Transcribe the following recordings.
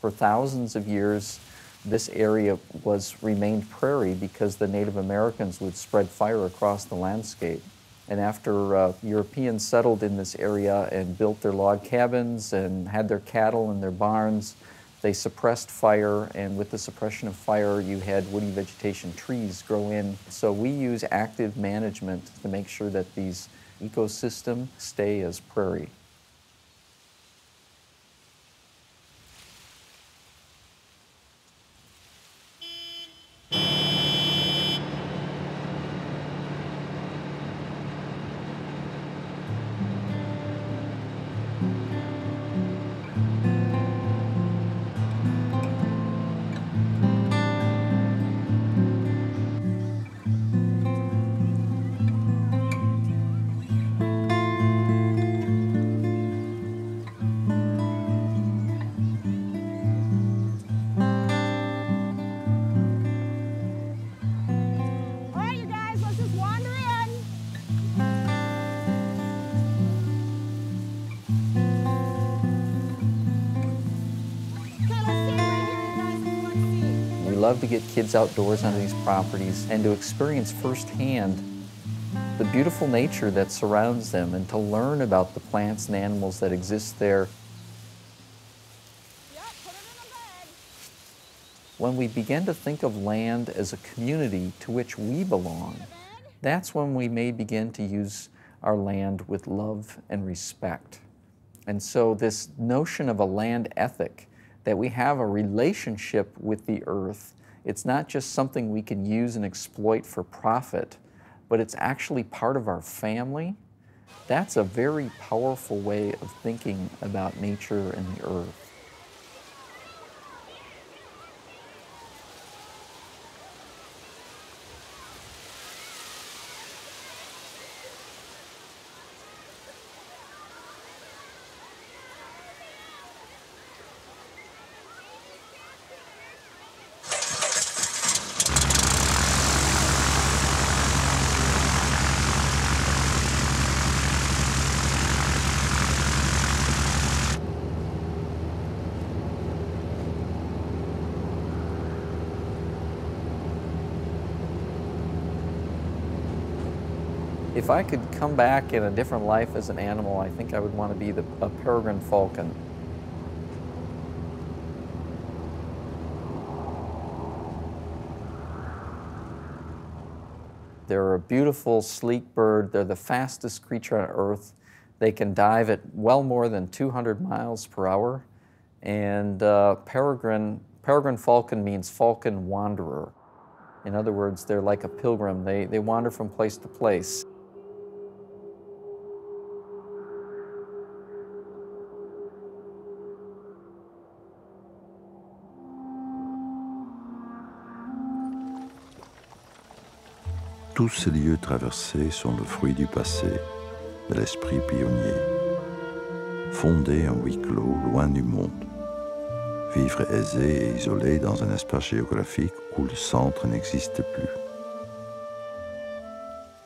For thousands of years, this area remained prairie because the Native Americans would spread fire across the landscape. And after Europeans settled in this area and built their log cabins and had their cattle and their barns, they suppressed fire, and with the suppression of fire, you had woody vegetation, trees grow in. So we use active management to make sure that these ecosystems stay as prairie. We love to get kids outdoors on these properties and to experience firsthand the beautiful nature that surrounds them and to learn about the plants and animals that exist there. Yep, put it in a bag. When we begin to think of land as a community to which we belong, that's when we may begin to use our land with love and respect. And so this notion of a land ethic, that we have a relationship with the earth, it's not just something we can use and exploit for profit, but it's actually part of our family. That's a very powerful way of thinking about nature and the earth. If I could come back in a different life as an animal, I think I would want to be a peregrine falcon. They're a beautiful, sleek bird. They're the fastest creature on Earth. They can dive at well more than 200 miles per hour. And peregrine falcon means falcon wanderer. In other words, they're like a pilgrim. They wander from place to place. Tous ces lieux traversés sont le fruit du passé, de l'esprit pionnier. Fonder un huis clos loin du monde. Vivre aisé et isolé dans un espace géographique où le centre n'existe plus.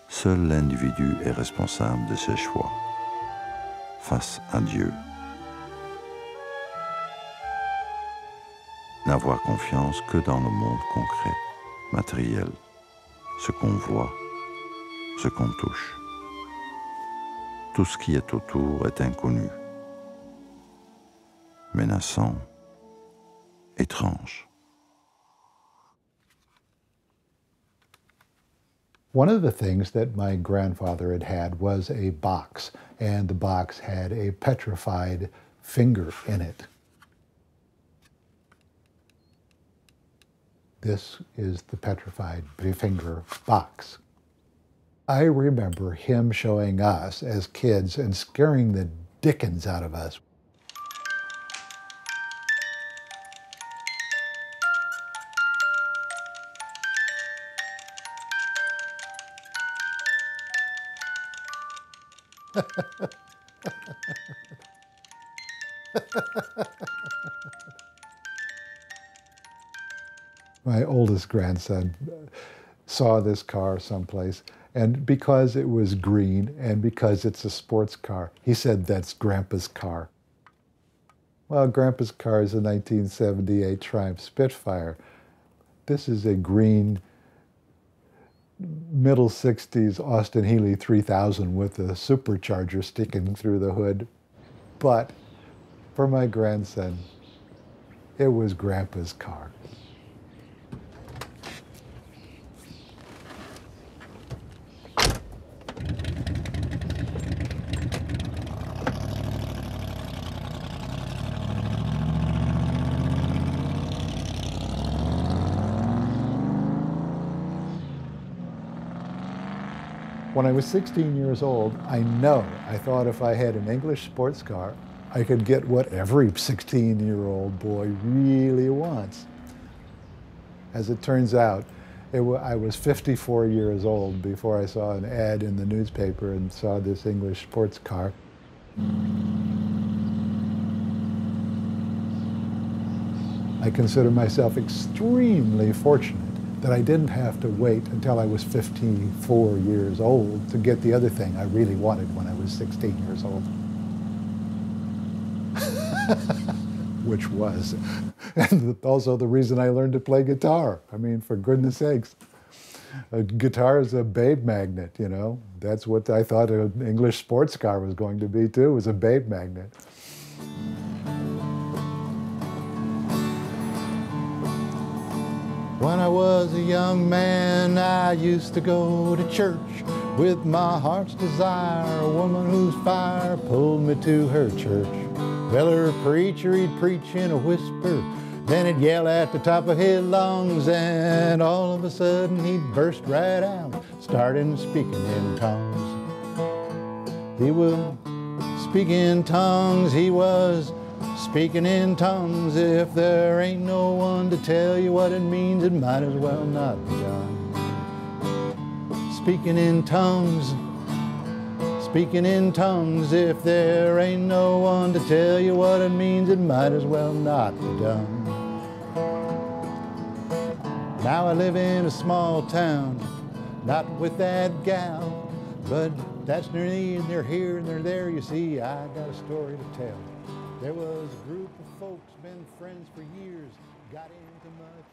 Seul l'individu est responsable de ses choix, face à Dieu. N'avoir confiance que dans le monde concret, matériel, ce qu'on voit, ce qu'on touche. Tout ce qui est autour est inconnu, menaçant, étrange. One of the things that my grandfather had was a box, and the box had a petrified finger in it. This is the petrified finger box. I remember him showing us as kids and scaring the dickens out of us. My oldest grandson saw this car someplace, and because it was green and because it's a sports car, he said, "That's Grandpa's car." Well, Grandpa's car is a 1978 Triumph Spitfire. This is a green, middle 60s Austin Healey 3000 with a supercharger sticking through the hood. But for my grandson, it was Grandpa's car. When I was 16 years old, I thought if I had an English sports car, I could get what every 16-year-old boy really wants. As it turns out, I was 54 years old before I saw an ad in the newspaper and saw this English sports car. I consider myself extremely fortunate that I didn't have to wait until I was 54 years old to get the other thing I really wanted when I was 16 years old. Which was, and also the reason I learned to play guitar. I mean, for goodness sakes. A guitar is a babe magnet, you know. That's what I thought an English sports car was going to be too, was a babe magnet. When I was a young man, I used to go to church with my heart's desire. A woman whose fire pulled me to her church. Well, her preacher, he'd preach in a whisper, then he'd yell at the top of his lungs, and all of a sudden he'd burst right out, starting speaking in tongues. He would speak in tongues, he was speaking in tongues. If there ain't no one to tell you what it means, it might as well not be done. Speaking in tongues, speaking in tongues. If there ain't no one to tell you what it means, it might as well not be done. Now I live in a small town, not with that gal, but that's neither here nor there. You see, I got a story to tell. There was a group of folks, been friends for years, got into much